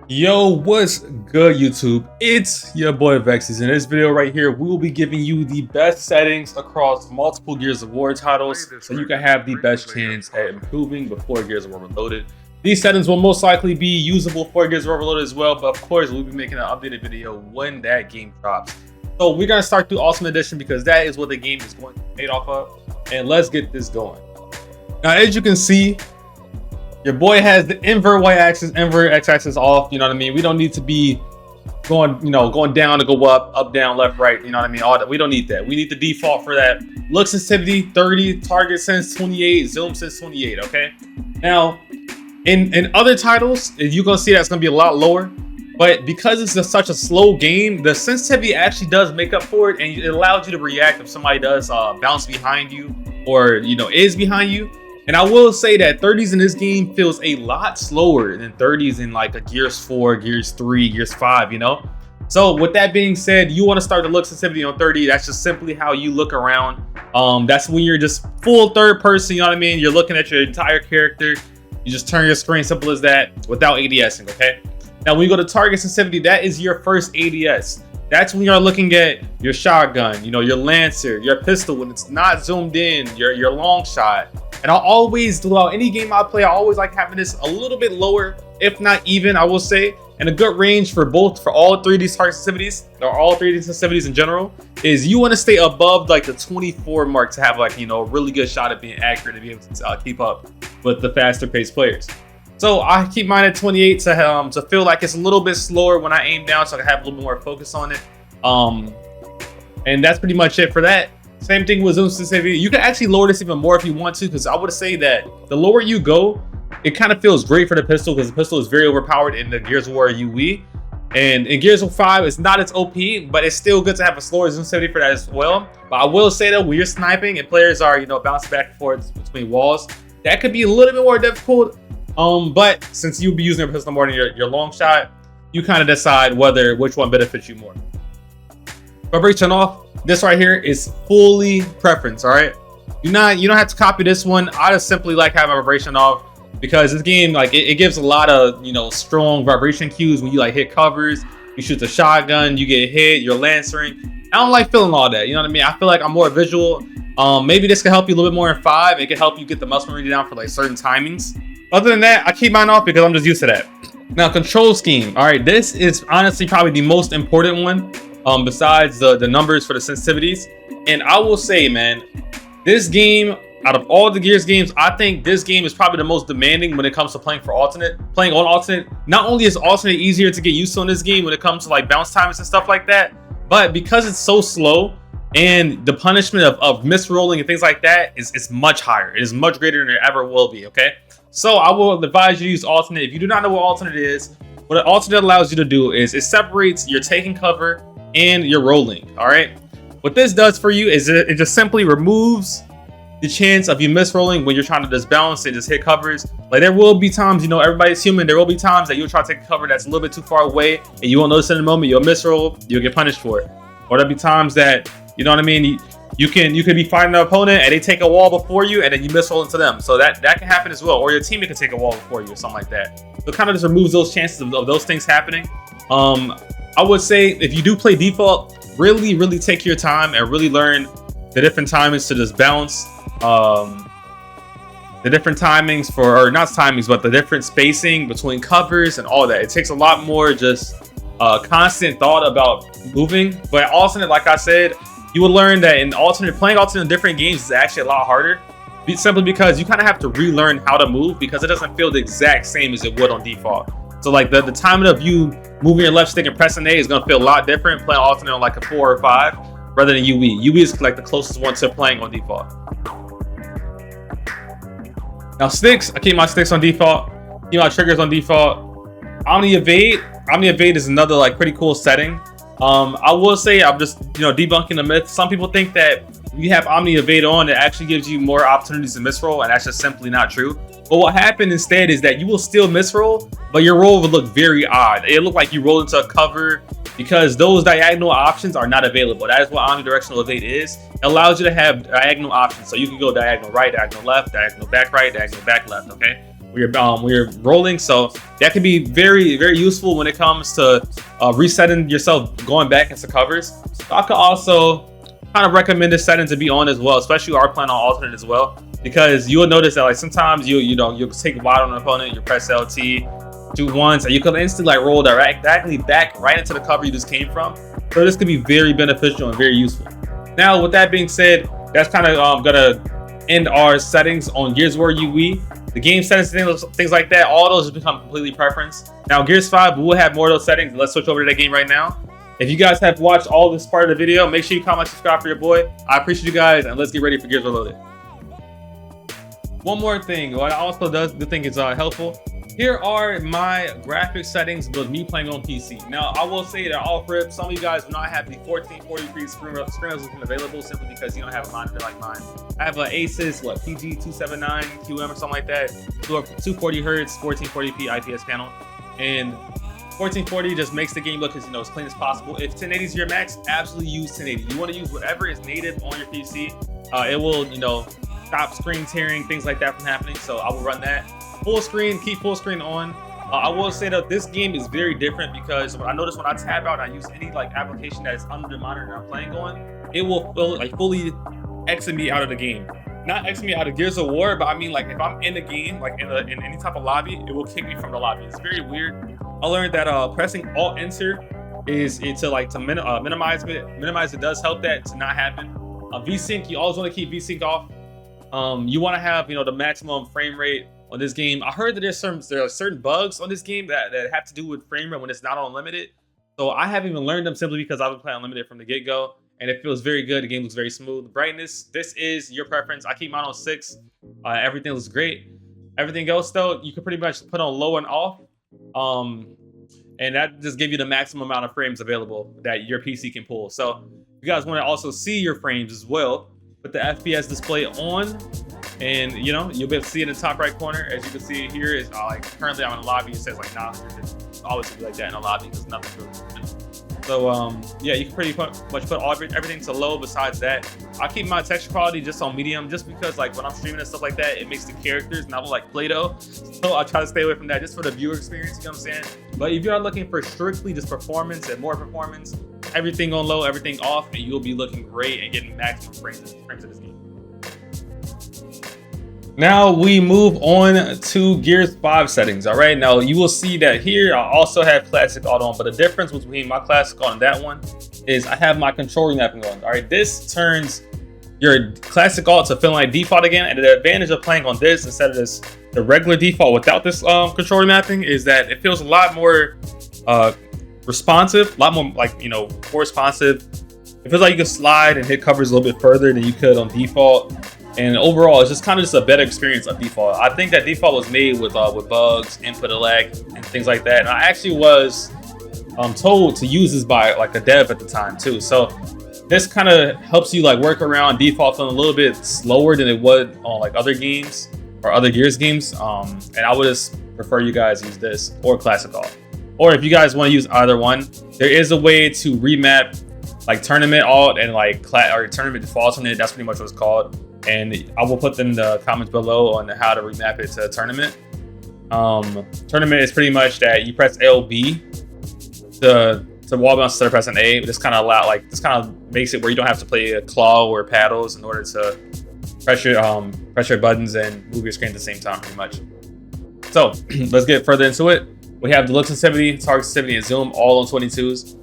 Yo, what's good, YouTube? It's your boy Avexys. In this video right here, we will be giving you the best settings across multiple Gears of War titles so you can have the best chance at improving before Gears of War Reloaded. These settings will most likely be usable for Gears of War Reloaded as well, but of course, we'll be making an updated video when that game drops. So we're going to start through Ultimate Edition because that is what the game is going to be made off of. And let's get this going. Now, as you can see, your boy has the invert y-axis, invert x-axis off. You know what I mean? We don't need to be going, going down to go up, down, left, right. You know what I mean? All that. We don't need that. We need the default for that. Look sensitivity 30, target sense 28, zoom sense 28. Okay. Now, in other titles, you're gonna see that's gonna be a lot lower. But because it's such a slow game, the sensitivity actually does make up for it, and it allows you to react if somebody does bounce behind you or is behind you. And I will say that 30s in this game feels a lot slower than 30s in like a Gears 4, Gears 3, Gears 5, So with that being said, you want to start the look sensitivity on 30. That's just simply how you look around. That's when you're just full third person, you know what I mean? You're looking at your entire character. You just turn your screen, simple as that, without ADSing, okay? Now, when you go to target sensitivity, that is your first ADS. That's when you're looking at your shotgun, your Lancer, your pistol, when it's not zoomed in, your long shot. And I'll always, throughout any game I play, I always like having this a little bit lower, if not even, I will say. And a good range for all three of these target sensitivities, or all three of these sensitivities in general, is you want to stay above like the 24 mark to have like, a really good shot at being accurate, to be able to keep up with the faster paced players. So I keep mine at 28 to feel like it's a little bit slower when I aim down, so I can have a little bit more focus on it. And that's pretty much it for that. Same thing with zoom sensitivity. You can actually lower this even more if you want to, because I would say that the lower you go, it kind of feels great for the pistol, because the pistol is very overpowered in the Gears of War UE. And in Gears of 5, it's not as OP, but it's still good to have a slower zoom sensitivity for that as well. But I will say that when you're sniping and players are, bouncing back and forth between walls, that could be a little bit more difficult. But since you'll be using your pistol more than your long shot, you kind of decide which one benefits you more. Vibration off. This right here is fully preference. All right, you don't have to copy this one. I just simply like having vibration off because this game, like, it gives a lot of strong vibration cues when you like hit covers, you shoot the shotgun, you get hit, you're lancering. I don't like feeling all that. You know what I mean? I feel like I'm more visual. Maybe this can help you a little bit more in 5. It can help you get the muscle memory down for like certain timings. Other than that, I keep mine off because I'm just used to that. Now, control scheme. All right, this is honestly probably the most important one, besides the numbers for the sensitivities. And I will say, man, this game, out of all the Gears games, I think this game is probably the most demanding when it comes to playing on alternate. Not only is alternate easier to get used to in this game when it comes to like bounce times and stuff like that, but because it's so slow and the punishment of misrolling and things like that is much higher. It is much greater than it ever will be, okay? So I will advise you to use alternate. If you do not know what alternate is, what an alternate allows you to do is it separates your taking cover and your rolling. All right, what this does for you is it just simply removes the chance of you misrolling when you're trying to just bounce and just hit covers. Like, there will be times, everybody's human, there will be times that you'll try to take a cover that's a little bit too far away and you won't notice it in the moment. You'll misroll, you'll get punished for it. Or there'll be times that, you know what I mean, you can be fighting an opponent and they take a wall before you and then you misroll into them. So that can happen as well. Or your teammate can take a wall before you or something like that. So it kind of just removes those chances of those things happening. I would say if you do play default, really take your time and really learn the different timings to just bounce. The different timings or not timings, but the different spacing between covers and all that. It takes a lot more just constant thought about moving. But alternate, like I said, you will learn that playing alternate in different games is actually a lot harder. Simply because you kind of have to relearn how to move because it doesn't feel the exact same as it would on default. So like the timing of you moving your left stick and pressing A is going to feel a lot different playing alternate on like a 4 or 5 rather than UE. UE is like the closest one to playing on default. Now sticks, I keep my sticks on default, keep my triggers on default. Omni evade is another like pretty cool setting. I will say, I'm just debunking the myth. Some people think that you have Omni evade on, it actually gives you more opportunities to misroll, and that's just simply not true. But what happened instead is that you will still misroll, but your roll will look very odd. It'll look like you rolled into a cover because those diagonal options are not available. That is what omnidirectional evade is. It allows you to have diagonal options. So you can go diagonal right, diagonal left, diagonal back right, diagonal back left, okay? when you're rolling. So that can be very, very useful when it comes to resetting yourself, going back into covers. So I could also kind of recommend this setting to be on as well, especially you are playing on alternate as well, because you will notice that like sometimes you'll take wide on an opponent, you press LT, do once, and you can instantly like roll directly back right into the cover you just came from. So this could be very beneficial and very useful. Now, with that being said, that's kind of gonna end our settings on Gears of War UE. The game settings, things like that, all those become completely preference. Now, Gears 5, we will have more of those settings. Let's switch over to that game right now. If you guys have watched all this part of the video, make sure you comment, subscribe for your boy. I appreciate you guys, and let's get ready for Gears Reloaded. One more thing, what I also do think is helpful. Here are my graphic settings with me playing on PC. Now, I will say that off rip, some of you guys do not have the 1440p screen resolution available simply because you don't have a monitor like mine. I have an Asus, PG279 QM or something like that, 240 Hz, 1440p IPS panel, and 1440 just makes the game look as clean as possible. If 1080 is your max, absolutely use 1080. You want to use whatever is native on your PC. It will, stop screen tearing, things like that from happening. So I will run that. Full screen, keep full screen on. I will say that this game is very different because I notice when I tab out and I use any application that is under the monitor that I'm playing on, it will fully exit me out of the game. Not exit me out of Gears of War, but I mean if I'm in the game, in any type of lobby, it will kick me from the lobby. It's very weird. I learned that pressing Alt Enter is to minimize it. Minimize it does help that to not happen. VSync, you always want to keep VSync off. You want to have the maximum frame rate on this game. I heard that there are certain bugs on this game that have to do with frame rate when it's not on unlimited. So I haven't even learned them simply because I've been playing unlimited from the get-go, and it feels very good. The game looks very smooth. Brightness, this is your preference. I keep mine on 6. Everything looks great. Everything else though, you can pretty much put on low and off. And that just gives you the maximum amount of frames available that your PC can pull. So if you guys want to also see your frames as well, put the FPS display on, and you'll be able to see it in the top right corner. As you can see here, is currently I'm in the lobby. It says nah, it's always be like that in the lobby because nothing's really moving. So yeah, you can pretty much put everything to low. Besides that, I keep my texture quality just on medium, just because when I'm streaming and stuff like that, it makes the characters not look like Play-Doh. So I try to stay away from that just for the viewer experience. You know what I'm saying? But if you're looking for strictly just performance and more performance, everything on low, everything off, and you'll be looking great and getting maximum frames of this game. Now we move on to Gears 5 settings. All right, now you will see that here I also have classic auto on, but the difference between my classic auto and that one is I have my control remapping on. All right, this turns your classic auto to feel like default again, and the advantage of playing on this instead of the regular default without this control remapping is that it feels a lot more responsive, a lot more more responsive. It feels like you can slide and hit covers a little bit further than you could on default. And overall, it's just kind of a better experience of default. I think that default was made with bugs, input lag, and things like that. And I actually was told to use this by a dev at the time too. So this kind of helps you work around default feeling a little bit slower than it would on other games or other Gears games. And I would just prefer you guys use this or classic alt. Or if you guys want to use either one, there is a way to remap tournament alt and or tournament default alternate. That's pretty much what it's called. And I will put them in the comments below on how to remap it to tournament. Tournament is pretty much that you press LB to wall bounce instead of pressing A. This kind of makes it where you don't have to play a claw or paddles in order to press your buttons and move your screen at the same time, pretty much. So let's get further into it. We have the look sensitivity, target sensitivity, and zoom all on 22s.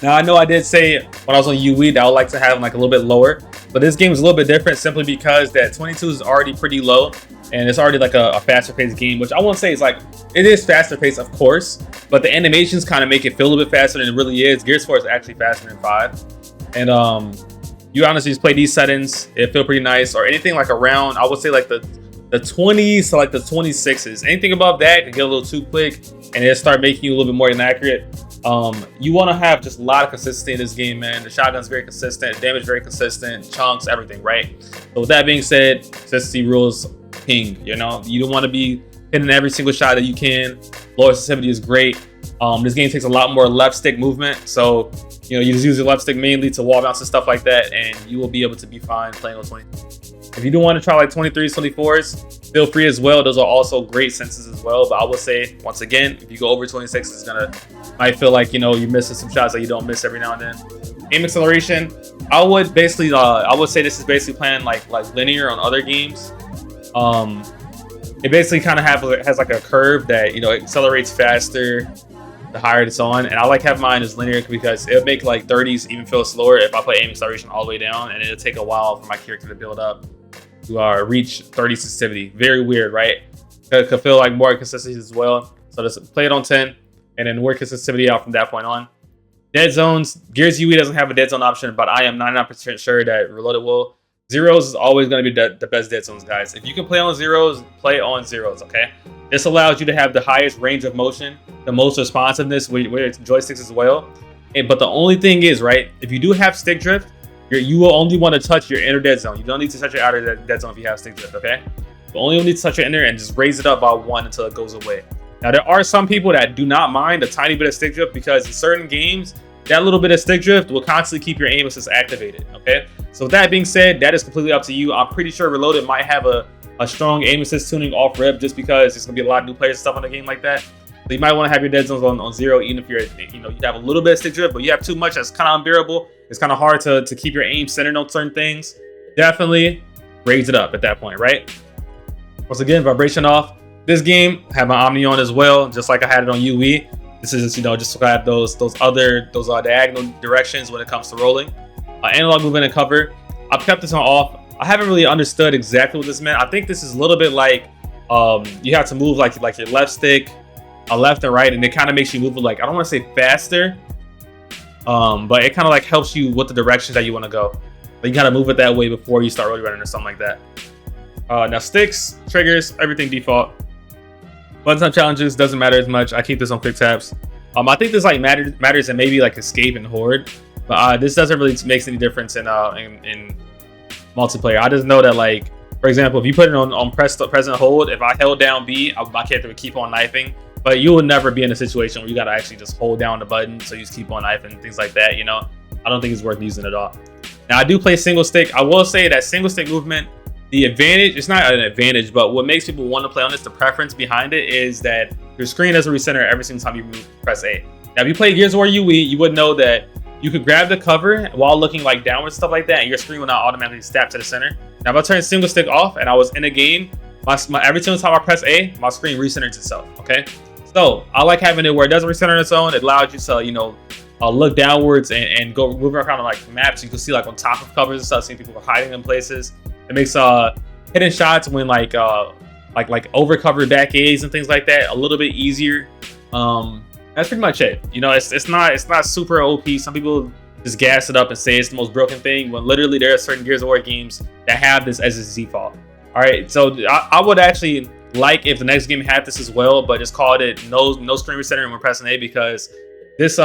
Now I know I did say when I was on UE that I would like to have them a little bit lower, but this game is a little bit different simply because that 22 is already pretty low, and it's already a faster paced game, which I won't say is it is faster paced, of course, but the animations kind of make it feel a little bit faster than it really is. Gears 4 is actually faster than 5, and you honestly just play these settings, it feel pretty nice. Or anything around, I would say the 20s to the 26s. Anything above that can get a little too quick, and it'll start making you a little bit more inaccurate. You want to have just a lot of consistency in this game, man. The shotgun's very consistent, damage very consistent, chunks, everything, right? So with that being said, consistency rules king. You don't want to be hitting every single shot that you can. Lower sensitivity is great. This game takes a lot more left stick movement, so you just use your left stick mainly to wall bounce and stuff like that, and you will be able to be fine playing on 20. If you do want to try like 23s, 24s, feel free as well. Those are also great senses as well. But I will say, once again, if you go over 26, it's gonna might feel like, you know, you're missing some shots that you don't miss every now and then. Aim acceleration, I would basically I would say this is basically playing like linear on other games. It basically kind of has like a curve that, you know, it accelerates faster the higher it's on, and I like having mine as linear because it'll make like 30s even feel slower if I play aim acceleration all the way down, and it'll take a while for my character to build up to reach 30 sensitivity. Very weird, right? It could feel like more consistency as well. So just play it on 10 and then work sensitivity out from that point on. Dead zones, Gears UE doesn't have a dead zone option, but I am 99% sure that Reloaded will. Zeros is always going to be the best dead zones, guys. If you can play on zeros, play on zeros, okay? This allows you to have the highest range of motion, the most responsiveness with joysticks as well. But the only thing is, right, if you do have stick drift, you will only want to touch your inner dead zone. You don't need to touch your outer dead zone if you have stick drift, okay? You only need to touch your inner and just raise it up by 1 until it goes away. Now, there are some people that do not mind a tiny bit of stick drift because in certain games, that little bit of stick drift will constantly keep your aim assist activated, okay? So with that being said, that is completely up to you. I'm pretty sure Reloaded might have a strong aim assist tuning off rip just because there's gonna be a lot of new players and stuff on the game like that. So you might want to have your dead zones on 0, even if you're, you know, you have a little bit of stick drift, but you have too much, that's kind of unbearable. It's kind of hard to keep your aim centered on certain things. Definitely raise it up at that point, right? Once again, vibration off. This game have my Omni on as well, just like I had it on UE. This is just, you know, just to have those diagonal directions when it comes to rolling. Analog movement and cover, I've kept this on off. I haven't really understood exactly what this meant. I think this is a little bit like you have to move like your left stick, left and right, and it kind of makes you move like, I don't want to say faster, but it kind of like helps you with the directions that you want to go. But you gotta move it that way before you start really running or something like that. Now sticks, triggers, everything default. Button time challenges doesn't matter as much. I keep this on quick taps. I think this like matters in maybe like escape and horde, but this doesn't really make any difference in multiplayer. I just know that, like, for example, if you put it on press and hold, if I held down B, my character would keep on knifing. But you would never be in a situation where you gotta actually just hold down the button, so you just keep on knifing, things like that. You know, I don't think it's worth using at all. Now I do play single stick. I will say that single stick movement, the advantage, it's not an advantage, but what makes people want to play on this, the preference behind it, is that your screen doesn't recenter every single time you press A. Now, if you play Gears of War UE, you would know that you could grab the cover while looking like downwards, stuff like that, and your screen will not automatically snap to the center. Now, if I turn single stick off and I was in a game, every single time I press A, my screen recenters itself, okay? So, I like having it where it doesn't recenter on its own. It allows you to, you know, look downwards and go moving around like maps. You can see like on top of covers and stuff, seeing people hiding in places. It makes hidden shots when like over cover back A's and things like that a little bit easier. That's pretty much it. You know, it's not super OP. Some people just gas it up and say it's the most broken thing, when literally there are certain Gears of War games that have this as its default. All right, so I would actually like if the next game had this as well, but just called it no screen recenter when we're pressing A, because this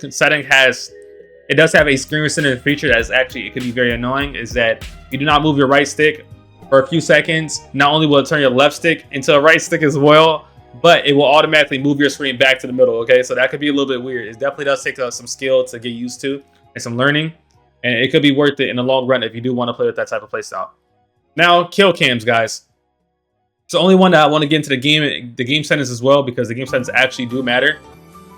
setting does have a screen recenter feature that is actually, it could be very annoying, is that you do not move your right stick for a few seconds, not only will it turn your left stick into a right stick as well, but it will automatically move your screen back to the middle, okay? So that could be a little bit weird. It definitely does take some skill to get used to and some learning, and it could be worth it in the long run if you do want to play with that type of playstyle. Now, kill cams, guys. It's the only one that I want to get into the game settings as well, because the game settings actually do matter.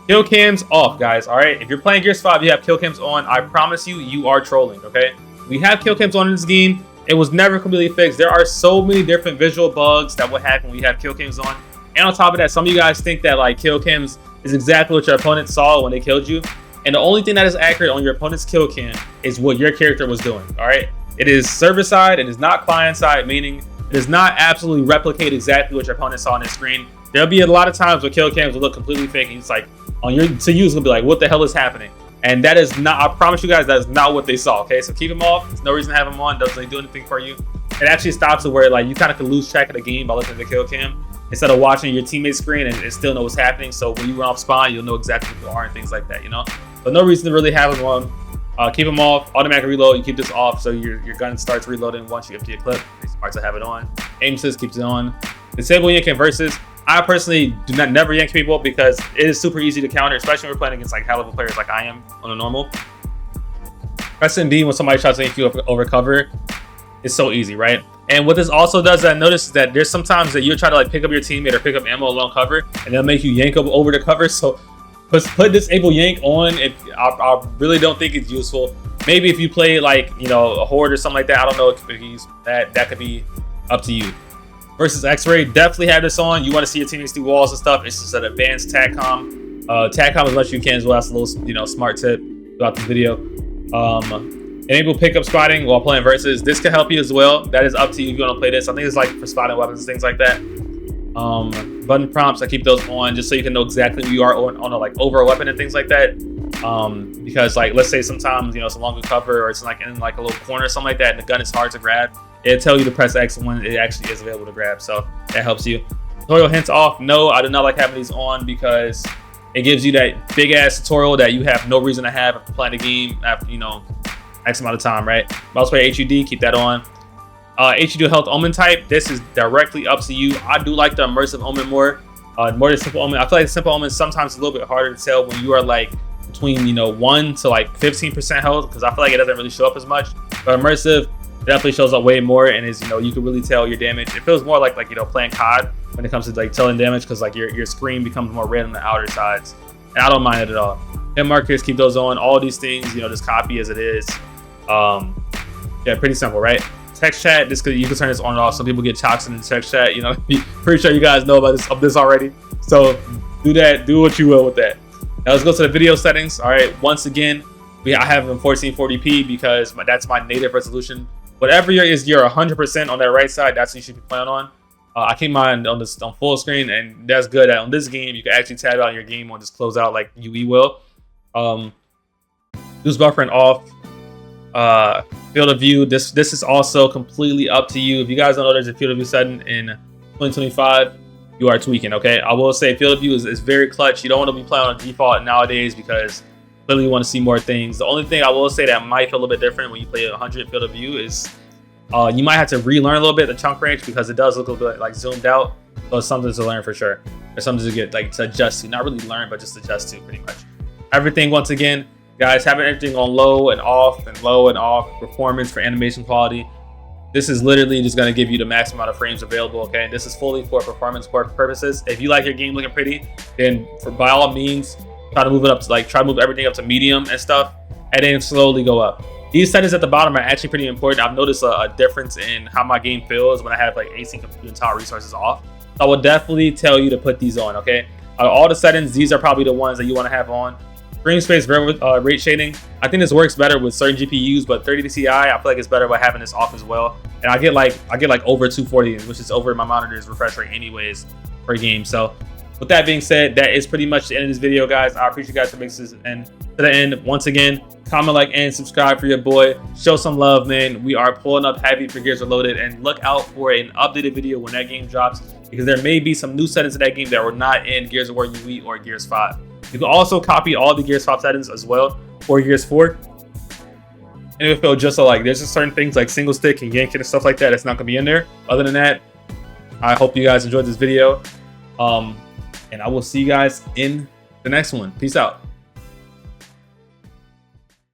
Kill cams off, guys, all right? If you're playing Gears 5, you have kill cams on, I promise you, you are trolling, okay? We have kill cams on in this game. It was never completely fixed. There are so many different visual bugs that will happen when we have kill cams on. And on top of that, some of you guys think that like kill cams is exactly what your opponent saw when they killed you. And the only thing that is accurate on your opponent's kill cam is what your character was doing, all right? It is server side, it is not client side, meaning it does not absolutely replicate exactly what your opponent saw on his screen. There'll be a lot of times where kill cams will look completely fake, and it's like, to you, it's gonna be like, what the hell is happening? And that is not, I promise you guys, that is not what they saw, okay? So keep them off. There's no reason to have them on. Doesn't really do anything for you. It actually stops it where like you kind of can lose track of the game by looking at the kill cam instead of watching your teammate's screen and still know what's happening. So when you run off spawn, you'll know exactly who you are and things like that, you know? But no reason to really have them on. Keep them off. Automatic reload, you keep this off so your gun starts reloading once you empty a clip. It's smart to have it on. Aim assist keeps it on. Disable yanking versus. I personally do not never yank people because it is super easy to counter, especially when we're playing against like high level players like I am on a normal. Pressing B when somebody tries to yank you over cover. It's so easy, right? And what this also does, that I noticed, is that there's sometimes that you'll try to like pick up your teammate or pick up ammo along cover, and they'll make you yank up over the cover. So put disable yank on. If I really don't think it's useful. Maybe if you play like, you know, a horde or something like that. I don't know if you use that. That could be up to you. Versus X-ray, definitely have this on. You want to see your teammates through walls and stuff. It's just an advanced TACCOM. TACCOM as much as you can as well. That's a little, you know, smart tip throughout the video. Enable pickup spotting while playing versus. This can help you as well. That is up to you if you want to play this. I think it's like for spotting weapons and things like that. Button prompts, I keep those on just so you can know exactly who you are on a like over a weapon and things like that. Because like, let's say sometimes, you know, it's a longer cover or it's like in like a little corner or something like that, and the gun is hard to grab. It'll tell you to press X when it actually is available to grab. So that helps you. Tutorial hints off. No, I do not like having these on because it gives you that big ass tutorial that you have no reason to have after playing the game after, you know, X amount of time, right? Mouse play HUD, keep that on. HUD health omen type. This is directly up to you. I do like the immersive omen more than simple omen. I feel like simple omen sometimes a little bit harder to tell when you are like between, you know, 1 to like 15% health, because I feel like it doesn't really show up as much. But immersive definitely shows up way more, and is, you know, you can really tell your damage. It feels more like you know, playing COD when it comes to like telling damage, because like your screen becomes more red on the outer sides, and I don't mind it at all. Hit markers, keep those on. All these things, you know, just copy as it is. Yeah, pretty simple, right? Text chat, this you can turn this on and off. Some people get toxic in the text chat, you know. Pretty sure you guys know about this already, so do that, do what you will with that. Now let's go to the video settings. All right, once again, I have them 1440p because that's my native resolution. Whatever is your 100% on that right side, that's what you should be playing on. I keep mine on full screen, and that's good. On this game, you can actually tab out your game or just close out like UE will. Use buffering off. Field of view. This is also completely up to you. If you guys don't know there's a field of view setting in 2025, you are tweaking. Okay, I will say field of view is very clutch. You don't want to be playing on default nowadays because clearly you want to see more things. The only thing I will say that might feel a little bit different when you play 100 field of view is you might have to relearn a little bit the chunk range, because it does look a little bit like zoomed out. So it's something to learn for sure. There's something to get like to adjust to. Not really learn, but just adjust to pretty much. Everything, once again, guys, having everything on low and off and low and off. Performance for animation quality. This is literally just going to give you the maximum amount of frames available. Okay, this is fully for performance purposes. If you like your game looking pretty, then by all means, try to move it up to try to move everything up to medium and stuff, and then slowly go up. These settings at the bottom are actually pretty important. I've noticed a difference in how my game feels when I have like async compute and tile resources off. So I would definitely tell you to put these on. Okay, out of all the settings, these are probably the ones that you want to have on. Screen space rate shading. I think this works better with certain GPUs, but 30 Ti, I feel like it's better by having this off as well. And I get like over 240, which is over my monitor's refresh rate anyways per game. So with that being said, that is pretty much the end of this video, guys. I appreciate you guys for making this and to the end. Once again, comment, like, and subscribe for your boy. Show some love, man. We are pulling up heavy for Gears Reloaded, and look out for an updated video when that game drops, because there may be some new settings in that game that were not in Gears of War UE or Gears 5. You can also copy all the Gears 5 settings as well for Gears 4. And it will feel just so like there's just certain things like single stick and yank it and stuff like that that's not gonna be in there. Other than that, I hope you guys enjoyed this video. And I will see you guys in the next one. Peace out.